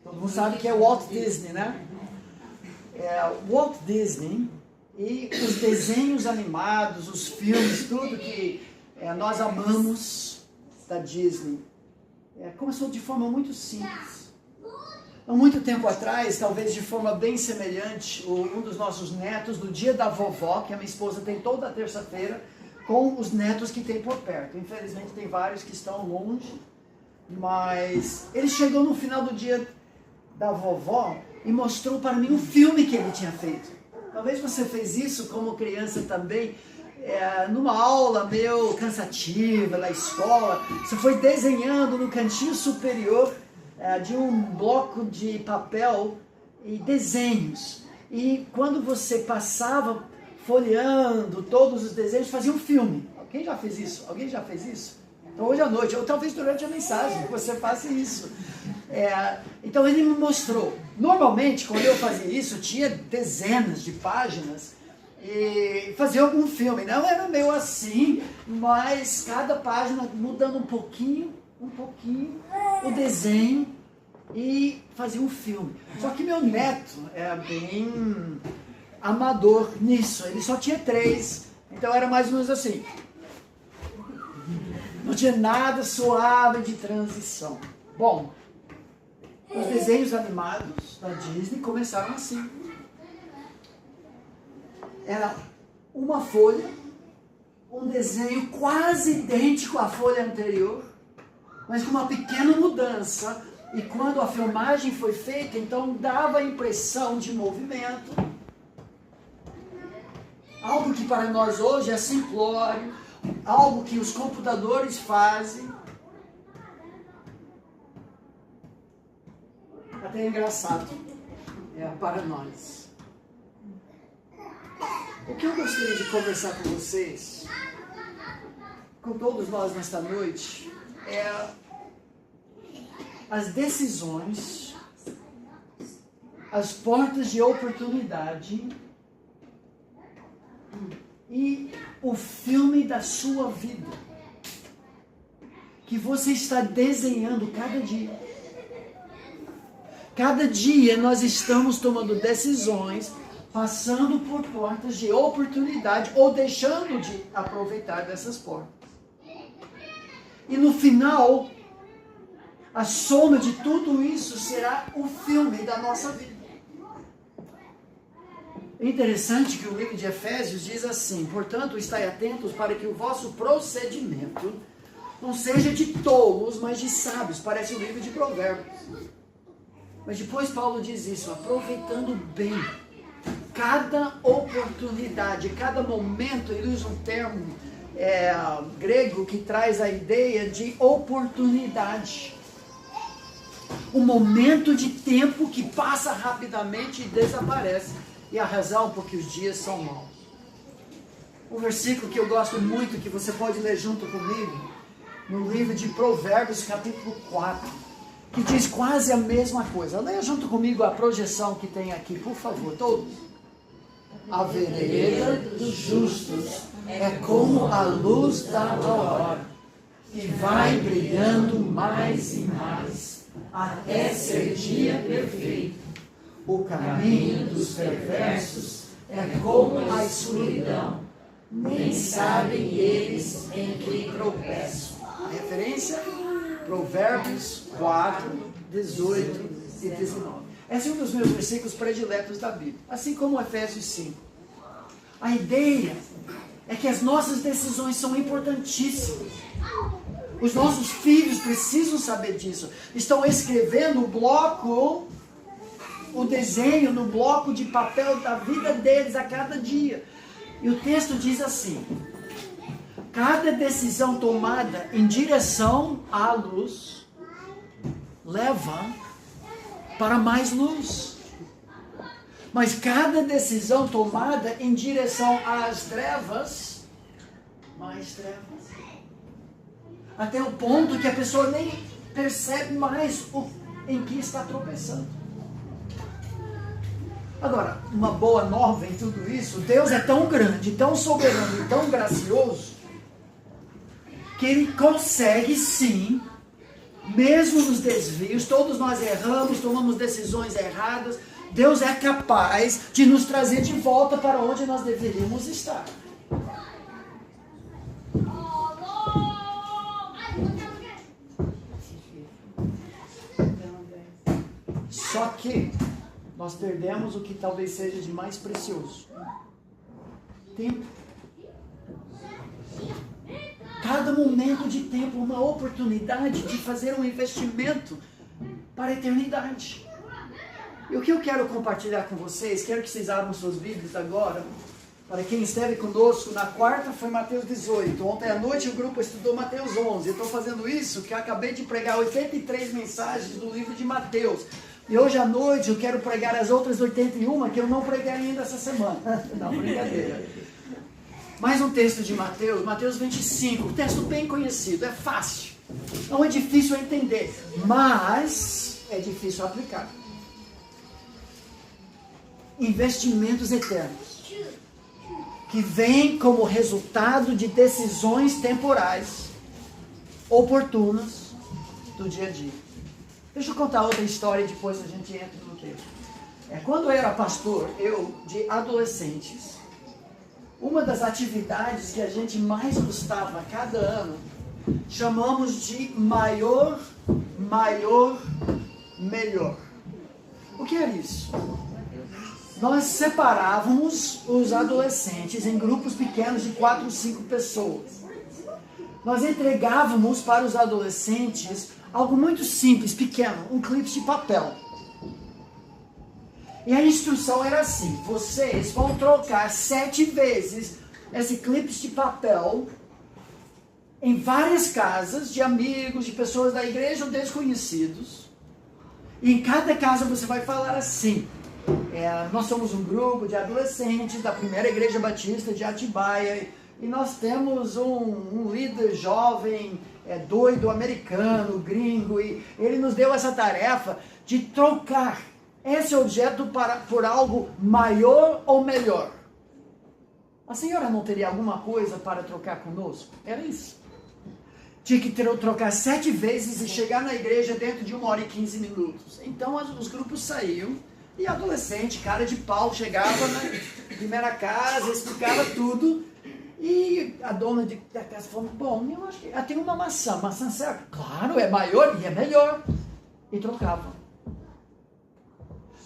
Todo mundo sabe que é Walt Disney, né? Walt Disney e os desenhos animados, os filmes, tudo que nós amamos da Disney, começou de forma muito simples. Há muito tempo atrás, talvez de forma bem semelhante, um dos nossos netos, no dia da vovó, que a minha esposa tem toda terça-feira, com os netos que tem por perto. Infelizmente tem vários que estão longe, mas ele chegou no final do dia da vovó e mostrou para mim um filme que ele tinha feito. Talvez você fez isso como criança também, numa aula meio cansativa da escola, você foi desenhando no cantinho superior de um bloco de papel e desenhos. E quando você passava folheando todos os desenhos, fazia um filme. Quem já fez isso? Alguém já fez isso? Então hoje à noite, ou talvez durante a mensagem, você faça isso. Então ele me mostrou. Normalmente, quando eu fazia isso, tinha dezenas de páginas e fazia algum filme. Não era meio assim, mas cada página mudando um pouquinho o desenho e fazia um filme. Só que meu neto era bem amador nisso. Ele só tinha 3, então era mais ou menos assim. Não tinha nada suave de transição. Bom, os desenhos animados da Disney começaram assim. Era uma folha, um desenho quase idêntico à folha anterior, mas com uma pequena mudança. E quando a filmagem foi feita, então dava a impressão de movimento. Algo que para nós hoje é simplório, algo que os computadores fazem. Até é engraçado para nós. O que eu gostaria de conversar com vocês, com todos nós nesta noite, as decisões, as portas de oportunidade e o filme da sua vida que você está desenhando cada dia. Cada dia nós estamos tomando decisões, passando por portas de oportunidade ou deixando de aproveitar dessas portas. E no final, a soma de tudo isso será o filme da nossa vida. É interessante que o livro de Efésios diz assim: portanto, estai atentos para que o vosso procedimento não seja de tolos, mas de sábios. Parece o livro de Provérbios. Mas depois Paulo diz isso, aproveitando bem cada oportunidade, cada momento. Ele usa um termo grego que traz a ideia de oportunidade. Um momento de tempo que passa rapidamente e desaparece. E a razão porque os dias são maus. Um versículo que eu gosto muito, que você pode ler junto comigo, no livro de Provérbios, capítulo 4, que diz quase a mesma coisa. Leia junto comigo a projeção que tem aqui, por favor, todos. A vereda dos justos é como a luz da aurora, que vai brilhando mais e mais, até ser dia perfeito. O caminho dos perversos é como a escuridão, nem sabem eles em que tropeçam. A referência? Provérbios 4, 18 e 19. Esse é um dos meus versículos prediletos da Bíblia, assim como Efésios 5. A ideia é que as nossas decisões são importantíssimas. Os nossos filhos precisam saber disso. Estão escrevendo o desenho no bloco de papel da vida deles a cada dia. E o texto diz assim: cada decisão tomada em direção à luz leva para mais luz. Mas cada decisão tomada em direção às trevas, mais trevas. Até o ponto que a pessoa nem percebe mais em que está tropeçando. Agora, uma boa nova em tudo isso: Deus é tão grande, tão soberano e tão gracioso, que Ele consegue sim mesmo nos desvios, todos nós erramos, tomamos decisões erradas, Deus é capaz de nos trazer de volta para onde nós deveríamos estar. Só que nós perdemos o que talvez seja de mais precioso: tempo. Cada momento de tempo, uma oportunidade de fazer um investimento para a eternidade. E o que eu quero compartilhar com vocês, quero que vocês abram suas Bíblias agora. Para quem esteve conosco, na quarta foi Mateus 18. Ontem à noite o grupo estudou Mateus 11. Eu estou fazendo isso porque eu acabei de pregar 83 mensagens do livro de Mateus. E hoje à noite eu quero pregar as outras 81 que eu não preguei ainda essa semana. Não, brincadeira. Mais um texto de Mateus, Mateus 25. Um texto bem conhecido, é fácil. Não é difícil entender, mas é difícil aplicar. Investimentos eternos, que vêm como resultado de decisões temporais, oportunas, do dia a dia. Deixa eu contar outra história e depois a gente entra no texto. Quando eu era pastor, de adolescentes, uma das atividades que a gente mais gostava cada ano, chamamos de maior, melhor. O que era isso? Nós separávamos os adolescentes em grupos pequenos de 4 ou 5 pessoas. Nós entregávamos para os adolescentes algo muito simples, pequeno, um clipe de papel. E a instrução era assim: vocês vão trocar 7 vezes esse clipe de papel em várias casas de amigos, de pessoas da igreja ou desconhecidos. E em cada casa você vai falar assim: nós somos um grupo de adolescentes da primeira igreja batista de Atibaia e nós temos um líder jovem, doido, americano, gringo, e ele nos deu essa tarefa de trocar esse objeto por algo maior ou melhor. A senhora não teria alguma coisa para trocar conosco? Era isso. Tinha que trocar 7 vezes e chegar na igreja dentro de 1 hora e 15 minutos. Então os grupos saíam e adolescente, cara de pau, chegava na primeira casa, explicava tudo. E a dona da casa falou: bom, eu acho que tem uma maçã certa? Claro, é maior e é melhor. E trocava.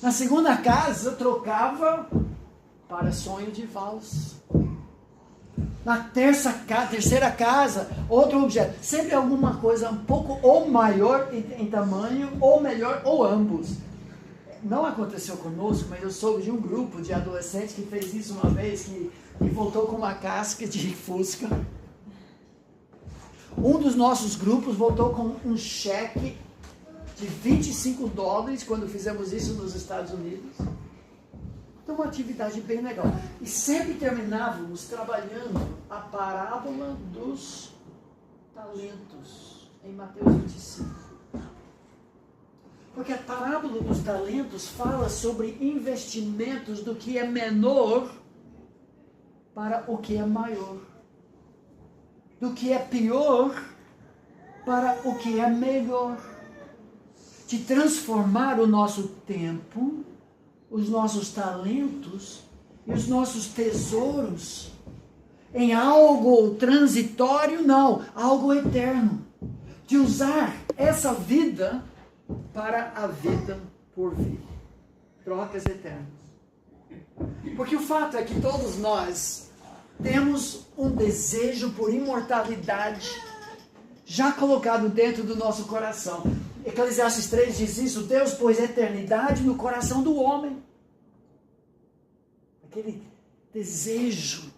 Na segunda casa, trocava para sonho de valsa. Na terceira casa, outro objeto. Sempre alguma coisa um pouco ou maior em tamanho, ou melhor, ou ambos. Não aconteceu conosco, mas eu soube de um grupo de adolescentes que fez isso uma vez, que voltou com uma casca de Fusca. Um dos nossos grupos voltou com um cheque de $25 quando fizemos isso nos Estados Unidos. Então, uma atividade bem legal. E sempre terminávamos trabalhando a parábola dos talentos, em Mateus 25. Porque a parábola dos talentos fala sobre investimentos do que é menor para o que é maior. Do que é pior para o que é melhor. De transformar o nosso tempo, os nossos talentos e os nossos tesouros em algo transitório, não, algo eterno. De usar essa vida para a vida por vir. Trocas eternas. Porque o fato é que todos nós temos um desejo por imortalidade já colocado dentro do nosso coração. Eclesiastes 3 diz isso: Deus pôs a eternidade no coração do homem. Aquele desejo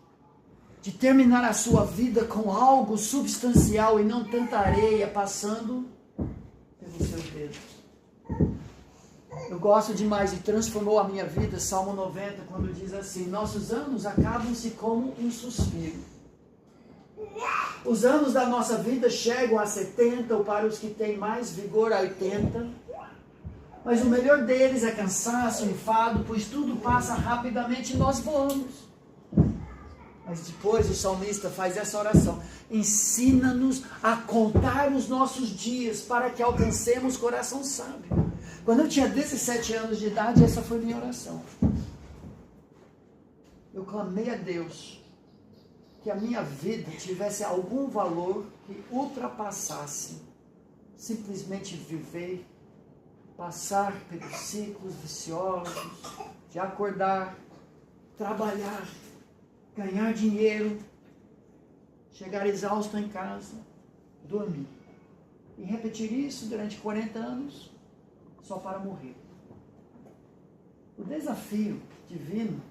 de terminar a sua vida com algo substancial e não tanta areia passando pelos seus dedos. Eu gosto demais e transformou a minha vida, Salmo 90, quando diz assim: nossos anos acabam-se como um suspiro. Os anos da nossa vida chegam a 70, ou para os que têm mais vigor, a 80. Mas o melhor deles é cansaço, enfado, pois tudo passa rapidamente e nós voamos. Mas depois o salmista faz essa oração. Ensina-nos a contar os nossos dias para que alcancemos coração sábio. Quando eu tinha 17 anos de idade, essa foi minha oração. Eu clamei a Deus que a minha vida tivesse algum valor que ultrapassasse simplesmente viver, passar pelos ciclos viciosos, de acordar, trabalhar, ganhar dinheiro, chegar exausto em casa, dormir. E repetir isso durante 40 anos, só para morrer. O desafio divino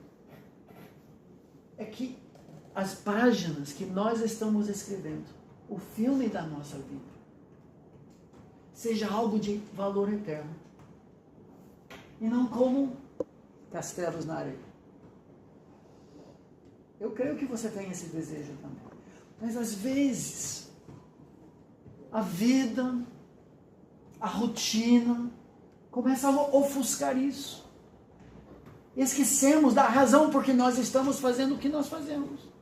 é que as páginas que nós estamos escrevendo, o filme da nossa vida, seja algo de valor eterno. E não como castelos na areia. Eu creio que você tem esse desejo também. Mas às vezes, a vida, a rotina, começa a ofuscar isso. Esquecemos da razão por que nós estamos fazendo o que nós fazemos.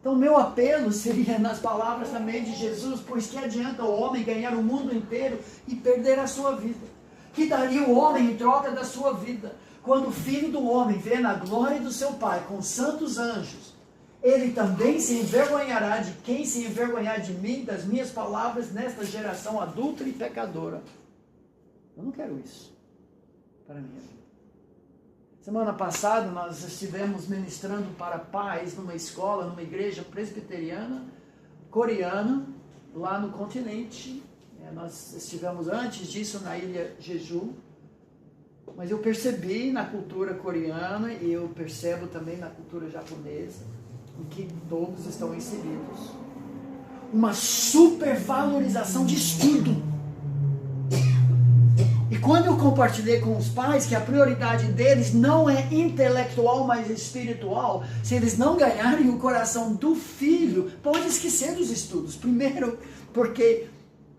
Então, meu apelo seria nas palavras também de Jesus: pois que adianta o homem ganhar o mundo inteiro e perder a sua vida? Que daria o homem em troca da sua vida? Quando o Filho do Homem vê na glória do seu Pai com santos anjos, ele também se envergonhará de quem se envergonhar de mim, das minhas palavras, nesta geração adúltera e pecadora. Eu não quero isso para a minha vida. Semana passada nós estivemos ministrando para pais numa escola, numa igreja presbiteriana, coreana, lá no continente. Nós estivemos antes disso na ilha Jeju. Mas eu percebi na cultura coreana e eu percebo também na cultura japonesa, em que todos estão inseridos, uma supervalorização de estudo. E quando eu compartilhei com os pais que a prioridade deles não é intelectual, mas espiritual, se eles não ganharem o coração do filho, pode esquecer dos estudos. Primeiro, porque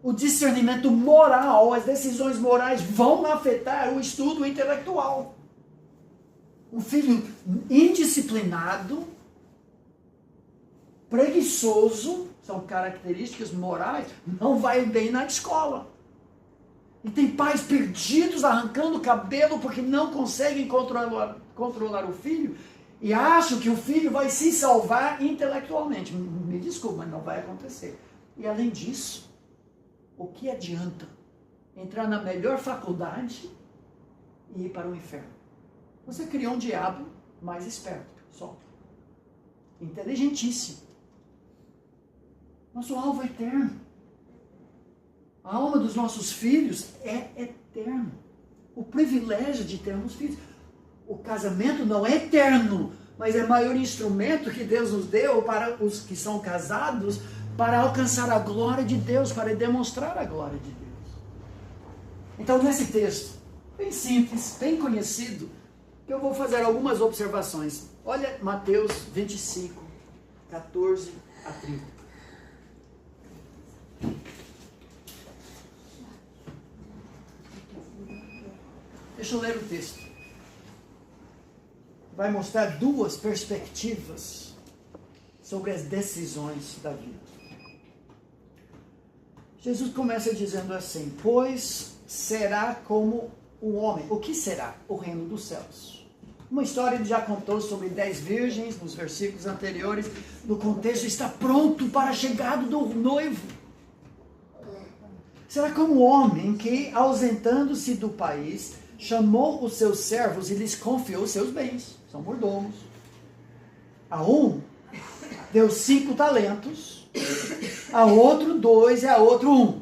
o discernimento moral, as decisões morais vão afetar o estudo intelectual. Um filho indisciplinado, preguiçoso, são características morais, não vai bem na escola. E tem pais perdidos, arrancando o cabelo porque não conseguem controlar o filho e acham que o filho vai se salvar intelectualmente. Me desculpa, mas não vai acontecer. E além disso, o que adianta entrar na melhor faculdade e ir para o inferno? Você criou um diabo mais esperto, só. Inteligentíssimo. Nosso alvo é eterno. A alma dos nossos filhos é eterno. O privilégio de termos filhos. O casamento não é eterno, mas é o maior instrumento que Deus nos deu para os que são casados, para alcançar a glória de Deus, para demonstrar a glória de Deus. Então, nesse texto, bem simples, bem conhecido, que eu vou fazer algumas observações. Olha Mateus 25, 14 a 30. Deixa eu ler o texto. Vai mostrar duas perspectivas sobre as decisões da vida. Jesus começa dizendo assim: pois será como o homem. O que será? O reino dos céus. Uma história ele já contou sobre 10 virgens nos versículos anteriores. No contexto, está pronto para a chegada do noivo. Será como o homem que, ausentando-se do país, chamou os seus servos e lhes confiou seus bens. São mordomos. A um deu 5 talentos, a outro 2 e a outro 1.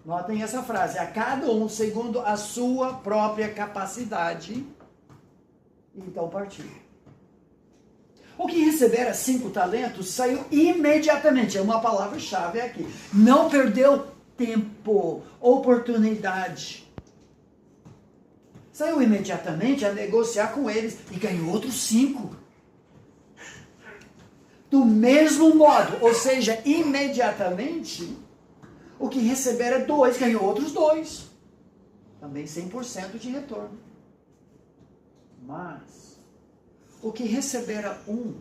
Notem essa frase: a cada um segundo a sua própria capacidade. Então partiu. O que recebera 5 talentos saiu imediatamente. É uma palavra-chave aqui. Não perdeu tempo, oportunidade. Saiu imediatamente a negociar com eles e ganhou outros 5. Do mesmo modo, ou seja, imediatamente, o que recebera 2 ganhou outros 2. Também 100% de retorno. Mas o que recebera 1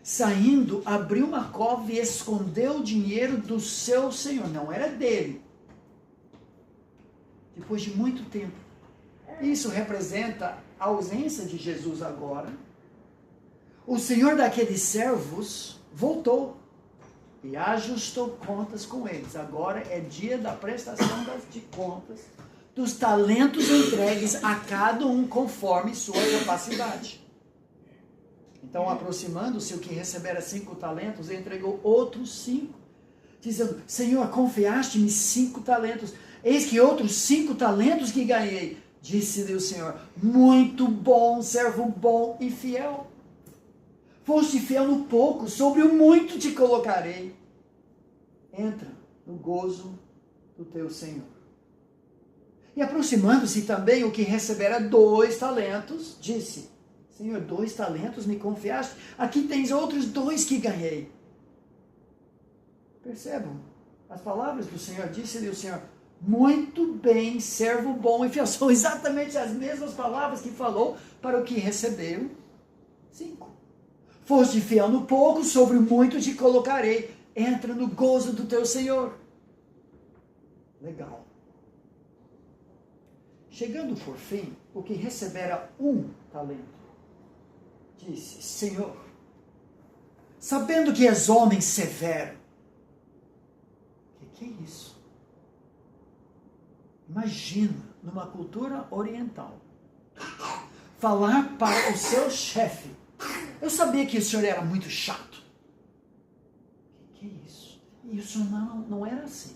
Saindo, abriu uma cova e escondeu o dinheiro do seu senhor. Não era dele. Depois de muito tempo. Isso representa a ausência de Jesus agora. O senhor daqueles servos voltou e ajustou contas com eles. Agora é dia da prestação de contas dos talentos entregues a cada um conforme sua capacidade. Então, aproximando-se, o que recebera 5 talentos, entregou outros 5, dizendo: Senhor, confiaste-me 5 talentos, eis que outros 5 talentos que ganhei. Disse-lhe o Senhor: muito bom, servo bom e fiel. Foste fiel no pouco, sobre o muito te colocarei. Entra no gozo do teu Senhor. E aproximando-se também o que recebera 2 talentos, disse: Senhor, 2 talentos me confiaste, aqui tens outros 2 que ganhei. Percebam as palavras do Senhor. Disse-lhe o Senhor: muito bem, servo bom e fiel. São exatamente as mesmas palavras que falou para o que recebeu 5. Foste fiel no pouco, sobre o muito te colocarei. Entra no gozo do teu Senhor. Legal. Chegando por fim, o que recebera 1 talento, disse: Senhor, sabendo que és homem severo. Que é isso? Imagina, numa cultura oriental, falar para o seu chefe: eu sabia que o senhor era muito chato. Que é isso? E o senhor não era assim.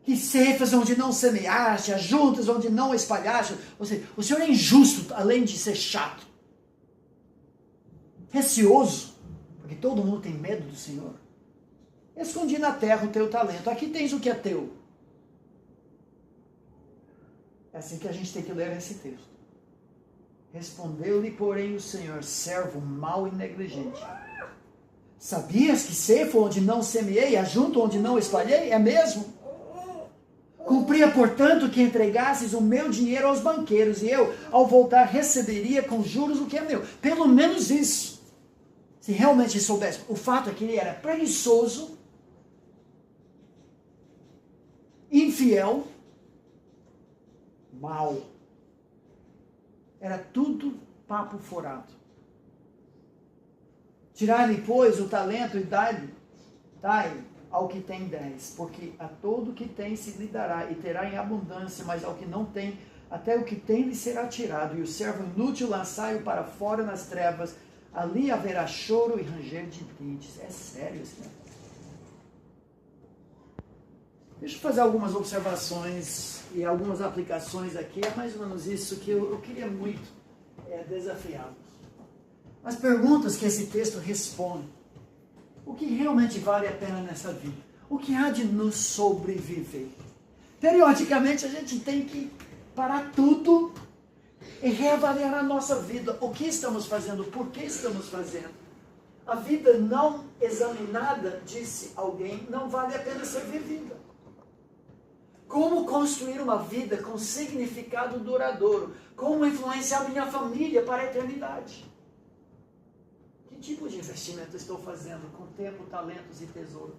Que ceifas onde não semeaste, as juntas onde não espalhaste. Ou seja, o senhor é injusto, além de ser chato. Receoso, porque todo mundo tem medo do Senhor. Escondi na terra o teu talento, aqui tens o que é teu. É assim que a gente tem que ler esse texto. Respondeu-lhe, porém, o Senhor: servo mau e negligente. Sabias que ceifo onde não semeei, ajunto onde não espalhei? É mesmo? Cumpria, portanto, que entregasses o meu dinheiro aos banqueiros, e eu, ao voltar, receberia com juros o que é meu. Pelo menos isso. Se realmente soubesse. O fato é que ele era preguiçoso, infiel, mau. Era tudo papo furado. Tirai-lhe, pois, o talento e dai ao que tem 10, porque a todo que tem se lhe dará e terá em abundância, mas ao que não tem, até o que tem lhe será tirado. E o servo inútil lançai-o para fora nas trevas, ali haverá choro e ranger de dentes. É sério isso, né? Deixa eu fazer algumas observações e algumas aplicações aqui. É mais ou menos isso que eu queria muito desafiá-los. As perguntas que esse texto responde. O que realmente vale a pena nessa vida? O que há de nos sobreviver? Periodicamente a gente tem que parar tudo e reavaliar a nossa vida. O que estamos fazendo? Por que estamos fazendo? A vida não examinada, disse alguém, não vale a pena ser vivida. Como construir uma vida com significado duradouro? Como influenciar minha família para a eternidade? Que tipo de investimento estou fazendo com tempo, talentos e tesouros?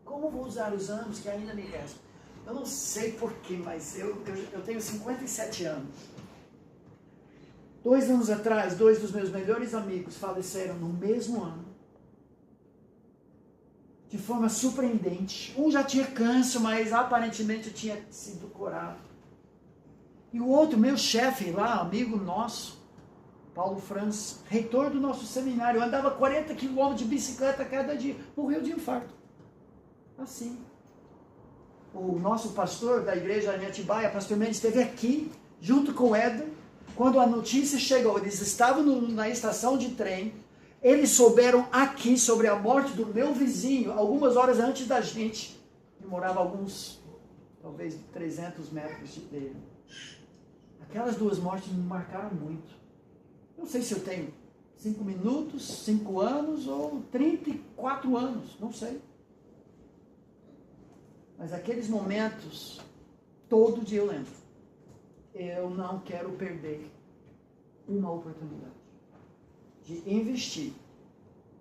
Como vou usar os anos que ainda me restam? Eu não sei porquê, mas eu tenho 57 anos. 2 anos atrás, 2 dos meus melhores amigos faleceram no mesmo ano. De forma surpreendente. Um já tinha câncer, mas aparentemente tinha sido curado. E o outro, meu chefe lá, amigo nosso, Paulo Franz, reitor do nosso seminário, andava 40 quilômetros de bicicleta cada dia, morreu de infarto. Assim. O nosso pastor da igreja em Atibaia, pastor Mendes, esteve aqui, junto com o Éder, quando a notícia chegou. Eles estavam na estação de trem, eles souberam aqui sobre a morte do meu vizinho, algumas horas antes da gente, que morava alguns, talvez 300 metros dele. Aquelas 2 mortes me marcaram muito. Não sei se eu tenho 5 minutos, 5 anos ou 34 anos, não sei. Mas aqueles momentos, todo dia eu lembro. Eu não quero perder uma oportunidade. de investir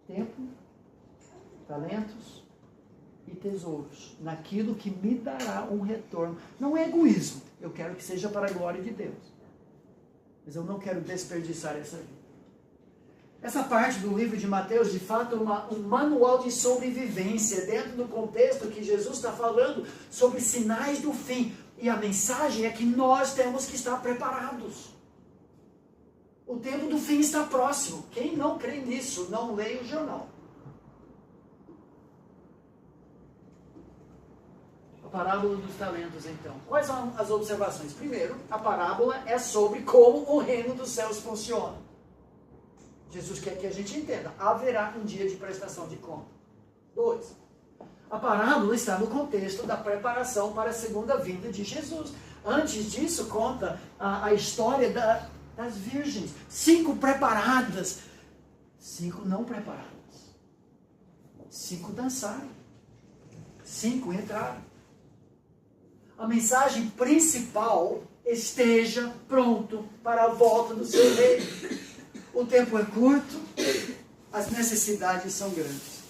tempo, talentos e tesouros naquilo que me dará um retorno. Não é egoísmo, eu quero que seja para a glória de Deus. Mas eu não quero desperdiçar essa vida. Essa parte do livro de Mateus, de fato, é um manual de sobrevivência, dentro do contexto que Jesus está falando sobre sinais do fim. E a mensagem é que nós temos que estar preparados. O tempo do fim está próximo. Quem não crê nisso, não leia o jornal. A parábola dos talentos, então. Quais são as observações? Primeiro, a parábola é sobre como o reino dos céus funciona. Jesus quer que a gente entenda. Haverá um dia de prestação de conta. 2. A parábola está no contexto da preparação para a segunda vinda de Jesus. Antes disso, conta a história das virgens. 5 preparadas. 5 não preparadas. 5 dançaram. 5 entraram. A mensagem principal: esteja pronto para a volta do seu rei. O tempo é curto, as necessidades são grandes.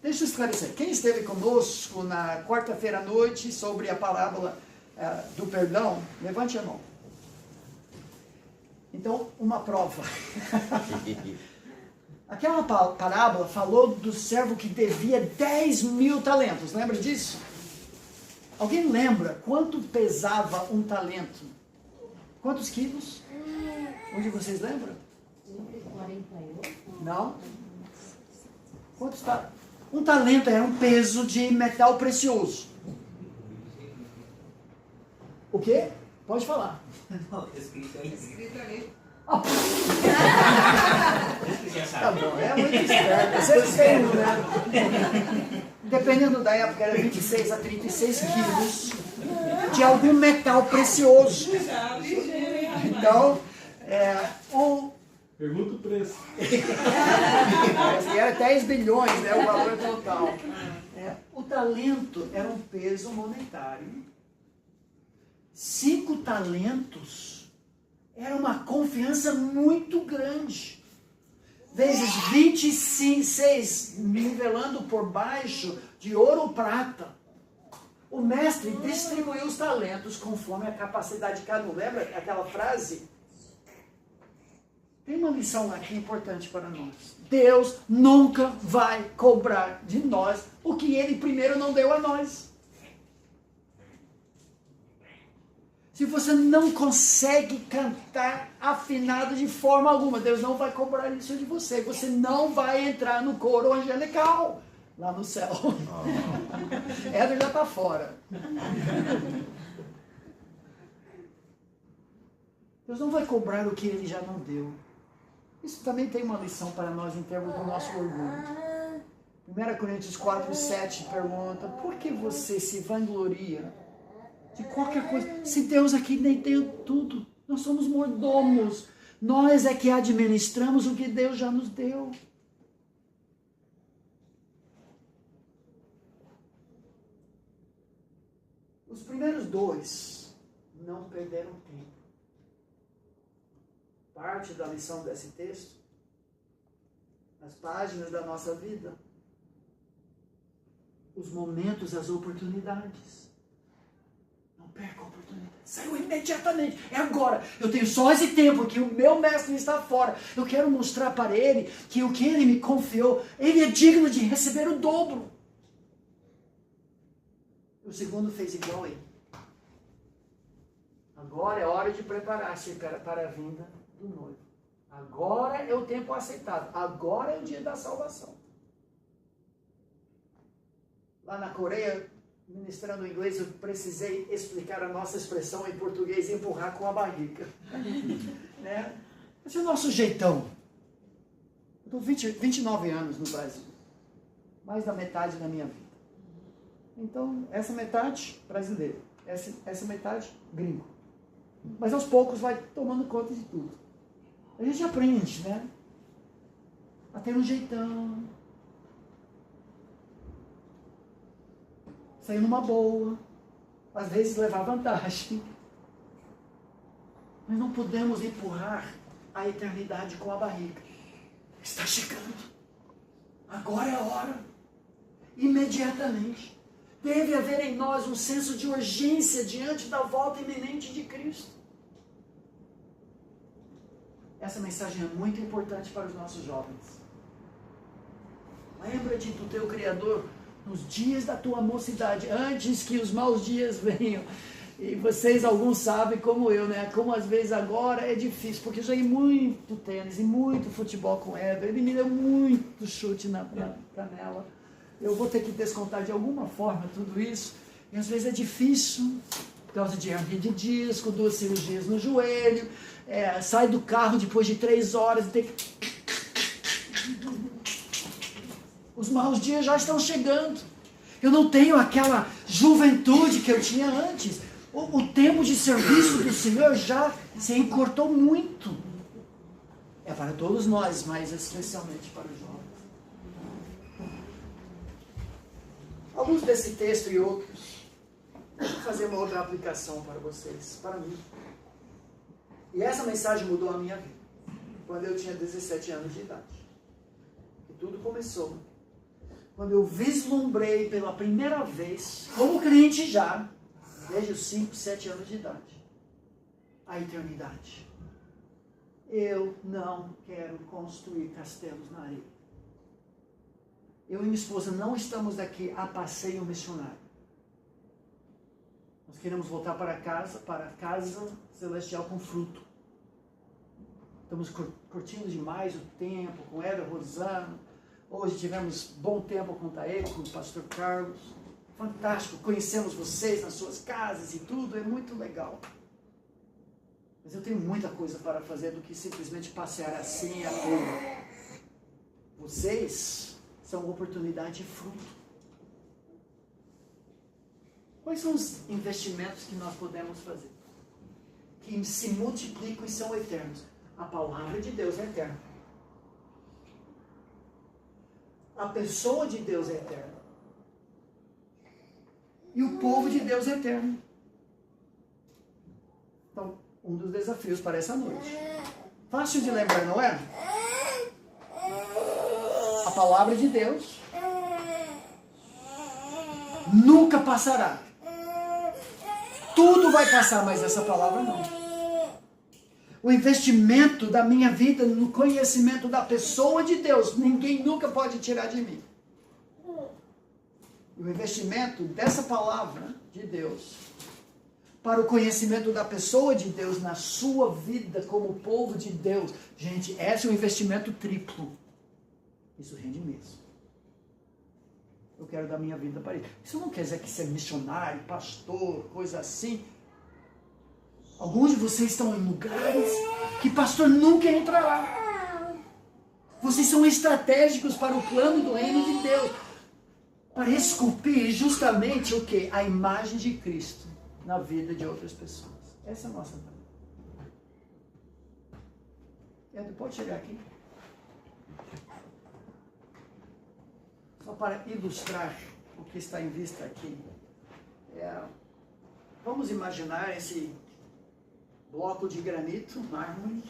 Deixa eu esclarecer. Quem esteve conosco na quarta-feira à noite sobre a parábola do perdão, levante a mão. Então, uma prova. Aquela parábola falou do servo que devia 10.000 talentos. Lembra disso? Alguém lembra quanto pesava um talento? Quantos quilos? Onde vocês lembram? 48. Não? Quantos talentos? Um talento era um peso de metal precioso. O quê? Pode falar. Não, escrito ali. Tá bom, é muito esperto. Vocês têm, né? Dependendo da época, era 26 a 36 quilos de algum metal precioso. Então, Pergunta o preço. era 10 bilhões, né, o valor total. O talento era um peso monetário. 5 talentos era uma confiança muito grande. Vezes 26, nivelando por baixo de ouro ou prata. O mestre distribuiu os talentos conforme a capacidade de cada um. Lembra aquela frase? Tem uma lição aqui importante para nós. Deus nunca vai cobrar de nós o que Ele primeiro não deu a nós. Se você não consegue cantar afinado de forma alguma, Deus não vai cobrar isso de você. Você não vai entrar no coro angelical lá no céu. Ela já está fora. Deus não vai cobrar o que Ele já não deu. Isso também tem uma lição para nós em termos do nosso orgulho. 1 Coríntios 4:7 pergunta: por que você se vangloria de qualquer coisa? Se Deus aqui nem deu tudo, nós somos mordomos. Nós é que administramos o que Deus já nos deu. Os primeiros 2 não perderam tempo. Parte da lição desse texto, as páginas da nossa vida, os momentos, as oportunidades. Não perca a oportunidade. Saiu imediatamente. É agora. Eu tenho só esse tempo que o meu mestre está fora. Eu quero mostrar para ele que o que ele me confiou, ele é digno de receber o dobro. O segundo fez igual a ele. Agora é hora de preparar-se para a vinda do noivo. Agora é o tempo aceitado. Agora é o dia da salvação. Lá na Coreia, ministrando inglês, eu precisei explicar a nossa expressão em português, empurrar com a barriga. Né? Esse é o nosso jeitão. Eu estou 29 anos no Brasil. Mais da metade da minha vida. Então, essa metade brasileiro. Essa metade gringo. Mas aos poucos vai tomando conta de tudo. A gente aprende, né? A ter um jeitão. Sair numa boa. Às vezes levar vantagem. Mas não podemos empurrar a eternidade com a barriga. Está chegando. Agora é a hora. Imediatamente. Deve haver em nós um senso de urgência diante da volta iminente de Cristo. Essa mensagem é muito importante para os nossos jovens. Lembra-te do teu Criador nos dias da tua mocidade, antes que os maus dias venham. E vocês, alguns sabem, como eu, né? Como às vezes agora é difícil, porque eu joguei muito tênis e muito futebol com o Éder. Ele me deu muito chute na canela. Eu vou ter que descontar de alguma forma tudo isso. E às vezes é difícil, por causa de hernia de disco, 2 cirurgias no joelho. Sai do carro depois de 3 horas e tem que... Os maus dias já estão chegando. Eu não tenho aquela juventude que eu tinha antes. O tempo de serviço do Senhor já se encurtou muito. É para todos nós, mas especialmente para os jovens. Alguns desse texto e outros. Deixa eu fazer uma outra aplicação para vocês, para mim. E essa mensagem mudou a minha vida. Quando eu tinha 17 anos de idade. E tudo começou quando eu vislumbrei pela primeira vez, como crente já, desde os 5, 7 anos de idade, a eternidade. Eu não quero construir castelos na areia. Eu e minha esposa não estamos aqui a passeio missionário. Nós queremos voltar para a casa celestial com fruto. Estamos curtindo demais o tempo com Éder, Rosano. Hoje tivemos bom tempo com o Taê, com o pastor Carlos. Fantástico, conhecemos vocês nas suas casas e tudo, é muito legal. Mas eu tenho muita coisa para fazer do que simplesmente passear assim à toa. Vocês são oportunidade de fruto. Quais são os investimentos que nós podemos fazer? Que se multiplicam e são eternos. A palavra de Deus é eterna. A pessoa de Deus é eterna. E o povo de Deus é eterno. Então, um dos desafios para essa noite. Fácil de lembrar, não é? A palavra de Deus nunca passará. Tudo vai passar, mas essa palavra não. O investimento da minha vida no conhecimento da pessoa de Deus, ninguém nunca pode tirar de mim. E o investimento dessa palavra de Deus para o conhecimento da pessoa de Deus na sua vida como povo de Deus. Gente, esse é um investimento triplo. Isso rende mesmo. Eu quero dar minha vida para isso. Isso não quer dizer que ser missionário, pastor, coisa assim. Alguns de vocês estão em lugares que pastor nunca entrará. Vocês são estratégicos para o plano do reino de Deus. Para esculpir justamente o quê? A imagem de Cristo na vida de outras pessoas. Essa é a nossa vida. Ed, pode chegar aqui? Só para ilustrar o que está em vista aqui. Vamos imaginar esse bloco de granito, mármore,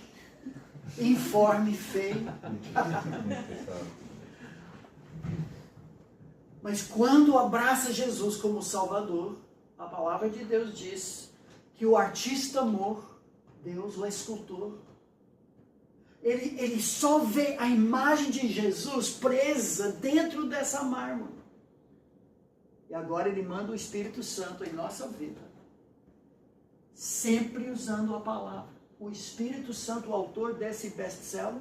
informe, feio. Mas quando abraça Jesus como Salvador, a palavra de Deus diz que o artista amor, Deus, o escultor, ele só vê a imagem de Jesus presa dentro dessa mármore. E agora ele manda o Espírito Santo em nossa vida, sempre usando a palavra. O Espírito Santo, o autor desse best-seller,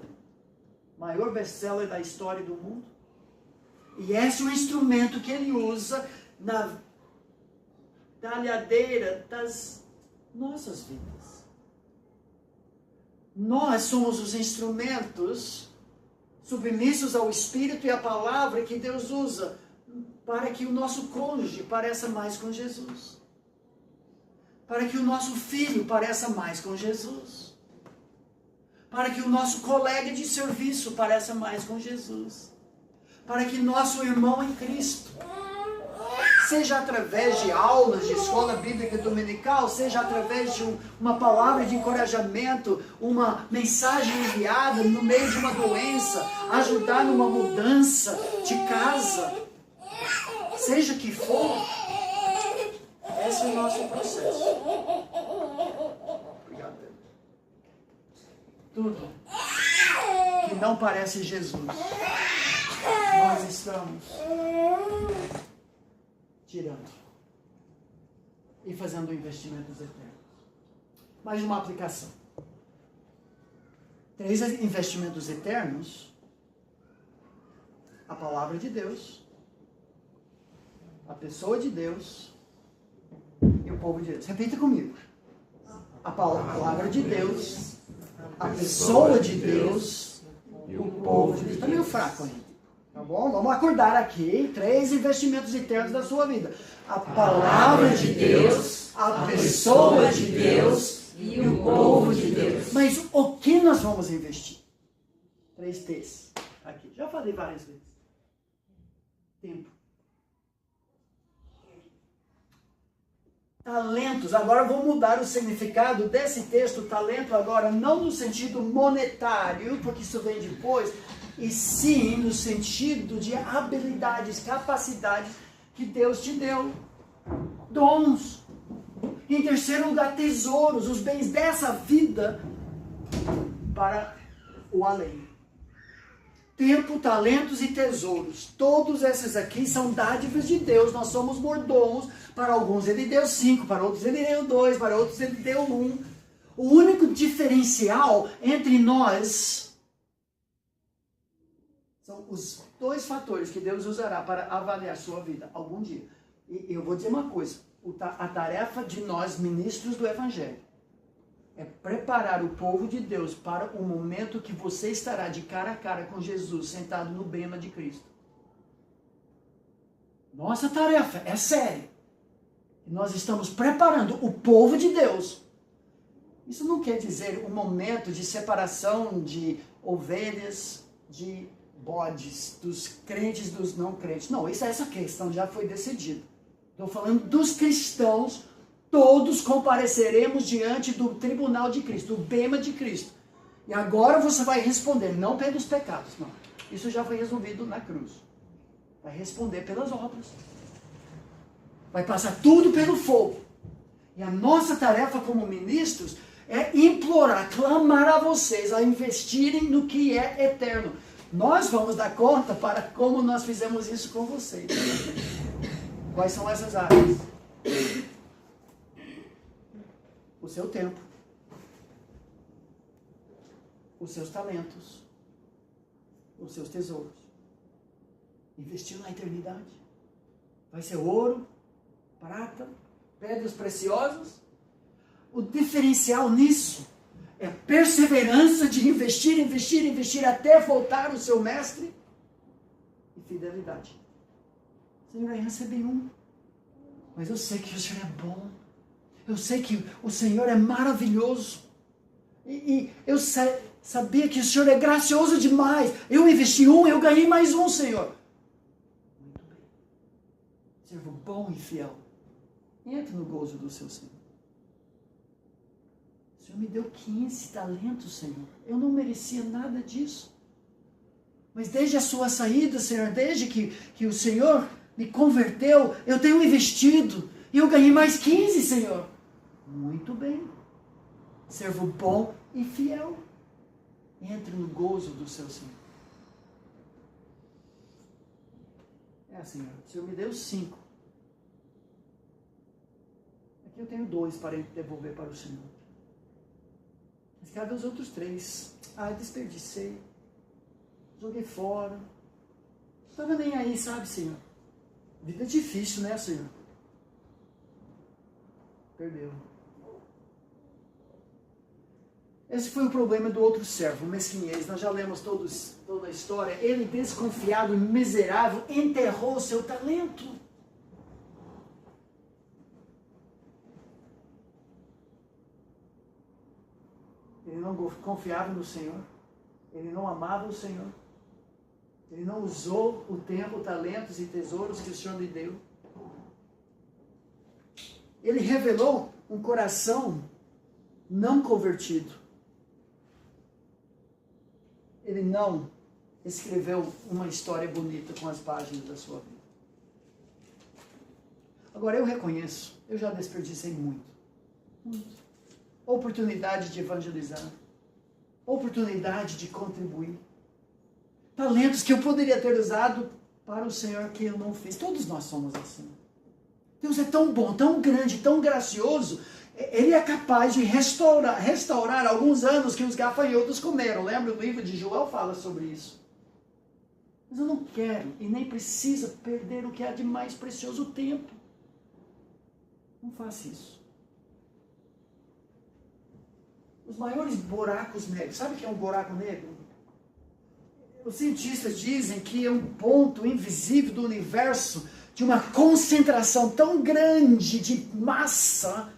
maior best-seller da história do mundo. E esse é o instrumento que ele usa na talhadeira das nossas vidas. Nós somos os instrumentos submissos ao Espírito e à palavra que Deus usa para que o nosso cônjuge pareça mais com Jesus. Para que o nosso filho pareça mais com Jesus. Para que o nosso colega de serviço pareça mais com Jesus. Para que nosso irmão em Cristo seja através de aulas de escola bíblica dominical, seja através de uma palavra de encorajamento, uma mensagem enviada no meio de uma doença, ajudar numa mudança de casa, seja que for, esse é o nosso processo. Obrigado, Deus. Tudo que não parece Jesus, nós estamos tirando e fazendo investimentos eternos. Mais uma aplicação. 3 investimentos eternos: a palavra de Deus, a pessoa de Deus e o povo de Deus. Repita comigo. A palavra de Deus, a pessoa de Deus e o povo de Deus. Está meio fraco ainda. Tá bom? Vamos acordar aqui. 3 investimentos eternos da sua vida. A palavra de Deus, a pessoa de Deus e o povo de Deus. Mas o que nós vamos investir? 3 T's. Aqui. Já falei várias vezes. Tempo. Talentos. Agora eu vou mudar o significado desse texto. Talento agora não no sentido monetário, porque isso vem depois, e sim no sentido de habilidades, capacidades que Deus te deu. Dons. Em terceiro lugar, tesouros, os bens dessa vida para o além. Tempo, talentos e tesouros. Todos esses aqui são dádivas de Deus. Nós somos mordomos. Para alguns ele deu 5, para outros ele deu 2, para outros ele deu 1. O único diferencial entre nós são os 2 fatores que Deus usará para avaliar a sua vida algum dia. E eu vou dizer uma coisa: a tarefa de nós, ministros do Evangelho, é preparar o povo de Deus para o momento que você estará de cara a cara com Jesus, sentado no bema de Cristo. Nossa tarefa é séria. Nós estamos preparando o povo de Deus. Isso não quer dizer um momento de separação de ovelhas, de bodes, dos crentes dos não crentes. Não, essa questão já foi decidida. Estou falando dos cristãos. Todos compareceremos diante do tribunal de Cristo, do bema de Cristo. E agora você vai responder, não pelos pecados, não. Isso já foi resolvido na cruz. Vai responder pelas obras. Vai passar tudo pelo fogo. E a nossa tarefa como ministros é implorar, clamar a vocês a investirem no que é eterno. Nós vamos dar conta para como nós fizemos isso com vocês. Quais são essas áreas? O seu tempo, os seus talentos, os seus tesouros. Investiu na eternidade. Vai ser ouro, prata, pedras preciosas. O diferencial nisso é a perseverança de investir, investir, investir até voltar o seu mestre e fidelidade. Senhor, eu recebi 1, mas eu sei que o Senhor é bom. Eu sei que o Senhor é maravilhoso. E eu sabia que o Senhor é gracioso demais. Eu investi 1, eu ganhei mais 1, Senhor. Muito bem. Servo bom e fiel. Entre no gozo do seu Senhor. O Senhor me deu 15 talentos, Senhor. Eu não merecia nada disso. Mas desde a sua saída, Senhor, desde que o Senhor me converteu, eu tenho investido. E eu ganhei mais 15, Senhor. Muito bem. Servo bom e fiel. Entre no gozo do seu Senhor. Senhor, o Senhor me deu 5. Aqui eu tenho 2 para devolver para o Senhor. Mas cadê os outros 3? Desperdicei. Joguei fora. Não estava nem aí, sabe, Senhor? Vida difícil, né, Senhor? Perdeu. Esse foi o problema do outro servo, o mesquinhez. Nós já lemos toda a história. Ele, desconfiado e miserável, enterrou o seu talento. Ele não confiava no Senhor. Ele não amava o Senhor. Ele não usou o tempo, talentos e tesouros que o Senhor lhe deu. Ele revelou um coração não convertido. Ele não escreveu uma história bonita com as páginas da sua vida. Agora, eu reconheço, eu já desperdicei muito. Oportunidade de evangelizar. Oportunidade de contribuir. Talentos que eu poderia ter usado para o Senhor que eu não fiz. Todos nós somos assim. Deus é tão bom, tão grande, tão gracioso. Ele é capaz de restaurar alguns anos que os gafanhotos comeram. Lembra? O livro de Joel fala sobre isso. Mas eu não quero e nem preciso perder o que há de mais precioso, o tempo. Não faça isso. Os maiores buracos negros. Sabe o que é um buraco negro? Os cientistas dizem que é um ponto invisível do universo de uma concentração tão grande de massa,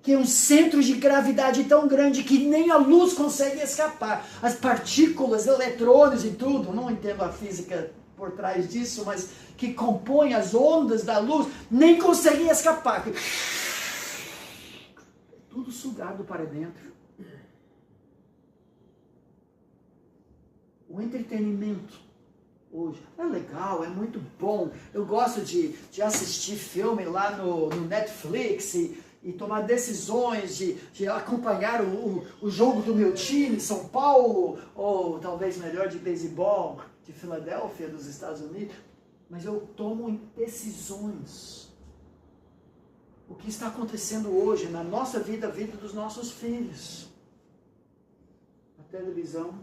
que é um centro de gravidade tão grande que nem a luz consegue escapar. As partículas, eletrônios e tudo, não entendo a física por trás disso, mas que compõem as ondas da luz, nem conseguem escapar. Tudo sugado para dentro. O entretenimento hoje é legal, é muito bom. Eu gosto de assistir filme lá no Netflix e tomar decisões de acompanhar o jogo do meu time, São Paulo, ou talvez melhor de beisebol, de Filadélfia, dos Estados Unidos. Mas eu tomo decisões. O que está acontecendo hoje na nossa vida, a vida dos nossos filhos. A televisão,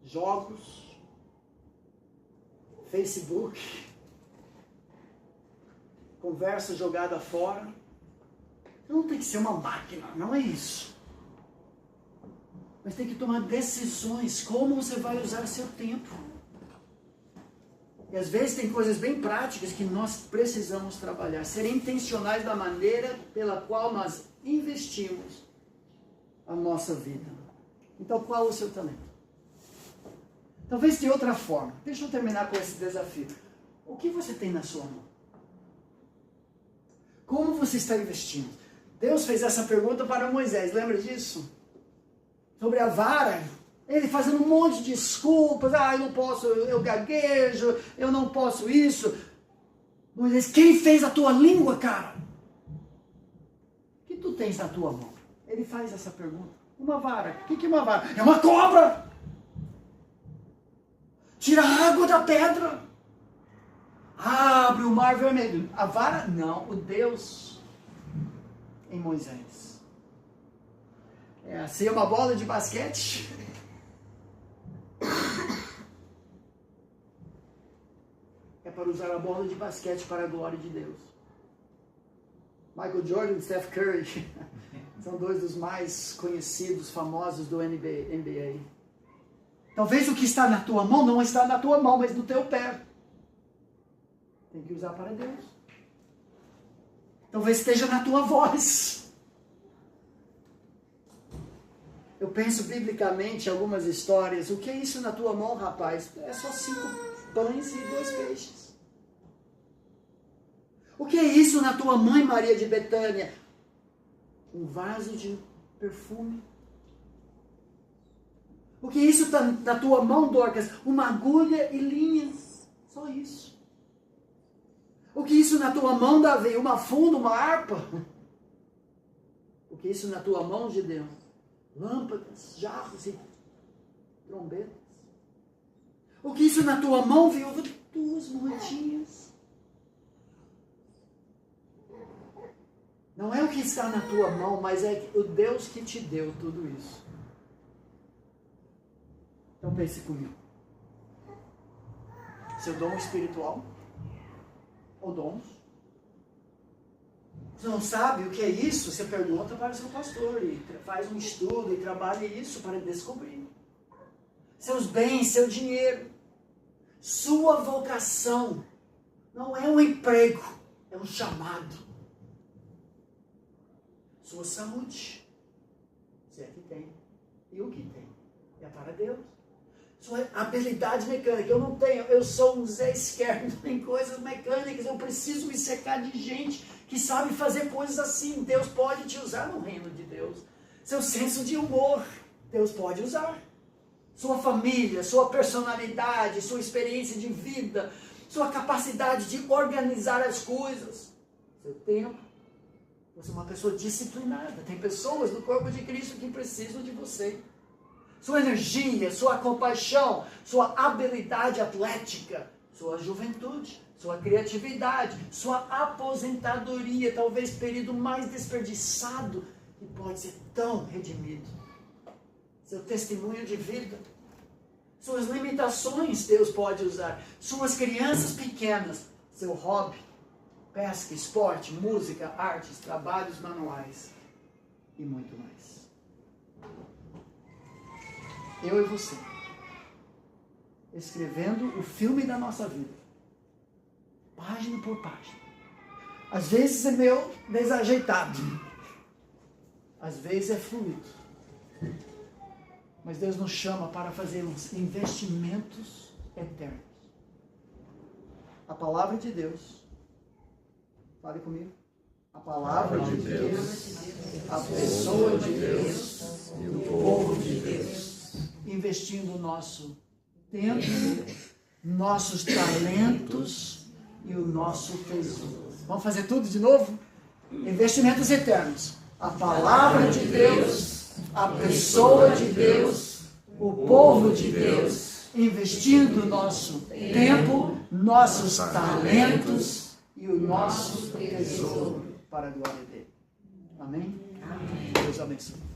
jogos, Facebook, conversa jogada fora. Não tem que ser uma máquina, não é isso. Mas tem que tomar decisões, como você vai usar seu tempo. E às vezes tem coisas bem práticas que nós precisamos trabalhar. Ser intencionais da maneira pela qual nós investimos a nossa vida. Então, qual o seu talento? Talvez de outra forma. Deixa eu terminar com esse desafio. O que você tem na sua mão? Como você está investindo? Deus fez essa pergunta para Moisés. Lembra disso? Sobre a vara. Ele fazendo um monte de desculpas. Eu não posso, eu gaguejo, eu não posso isso. Moisés, quem fez a tua língua, cara? O que tu tens na tua mão? Ele faz essa pergunta. Uma vara. O que é uma vara? É uma cobra! Tira a água da pedra. Abre o mar vermelho. A vara? Não. O Deus em Moisés. É assim uma bola de basquete. É para usar a bola de basquete para a glória de Deus. Michael Jordan e Steph Curry são dois dos mais conhecidos, famosos do NBA. Talvez o que está na tua mão não está na tua mão, mas no teu pé. Tem que usar para Deus. Talvez esteja na tua voz. Eu penso biblicamente em algumas histórias. O que é isso na tua mão, rapaz? É só 5 pães e 2 peixes. O que é isso na tua mãe, Maria de Betânia? Um vaso de perfume. O que é isso na tua mão, Dorcas? Uma agulha e linhas. Só isso. O que é isso na tua mão, Davi? Uma funda, uma harpa. O que é isso na tua mão, Gideão? Lâmpadas, jarros e trombetas. O que é isso na tua mão, viúva? 2 moedinhas. Não é o que está na tua mão, mas é o Deus que te deu tudo isso. Então pense comigo. Seu dom espiritual ou dons? Você não sabe o que é isso? Você pergunta para o seu pastor e faz um estudo e trabalha isso para descobrir. Seus bens, seu dinheiro, sua vocação não é um emprego, é um chamado. Sua saúde, se é que tem, e o que tem, é para Deus. Sua habilidade mecânica. Eu não tenho, eu sou um Zé Esquerdo em coisas mecânicas. Eu preciso me cercar de gente que sabe fazer coisas assim. Deus pode te usar no reino de Deus. Seu senso de humor, Deus pode usar. Sua família, sua personalidade, sua experiência de vida, sua capacidade de organizar as coisas, seu tempo. Você é uma pessoa disciplinada. Tem pessoas no corpo de Cristo que precisam de você. Sua energia, sua compaixão, sua habilidade atlética, sua juventude, sua criatividade, sua aposentadoria, talvez período mais desperdiçado que pode ser tão redimido. Seu testemunho de vida, suas limitações Deus pode usar, suas crianças pequenas, seu hobby, pesca, esporte, música, artes, trabalhos manuais e muito mais. Eu e você, escrevendo o filme da nossa vida, página por página. Às vezes é meio desajeitado, às vezes é fluido. Mas Deus nos chama para fazer uns investimentos eternos. A palavra de Deus, fale comigo. A palavra de Deus, a pessoa de Deus e o povo de Deus. Investindo o nosso tempo, nossos talentos e o nosso tesouro. Vamos fazer tudo de novo? Investimentos eternos. A palavra de Deus, a pessoa de Deus, o povo de Deus, investindo o nosso tempo, nossos talentos e o nosso tesouro para a glória dele. Amém? Amém. Deus abençoe.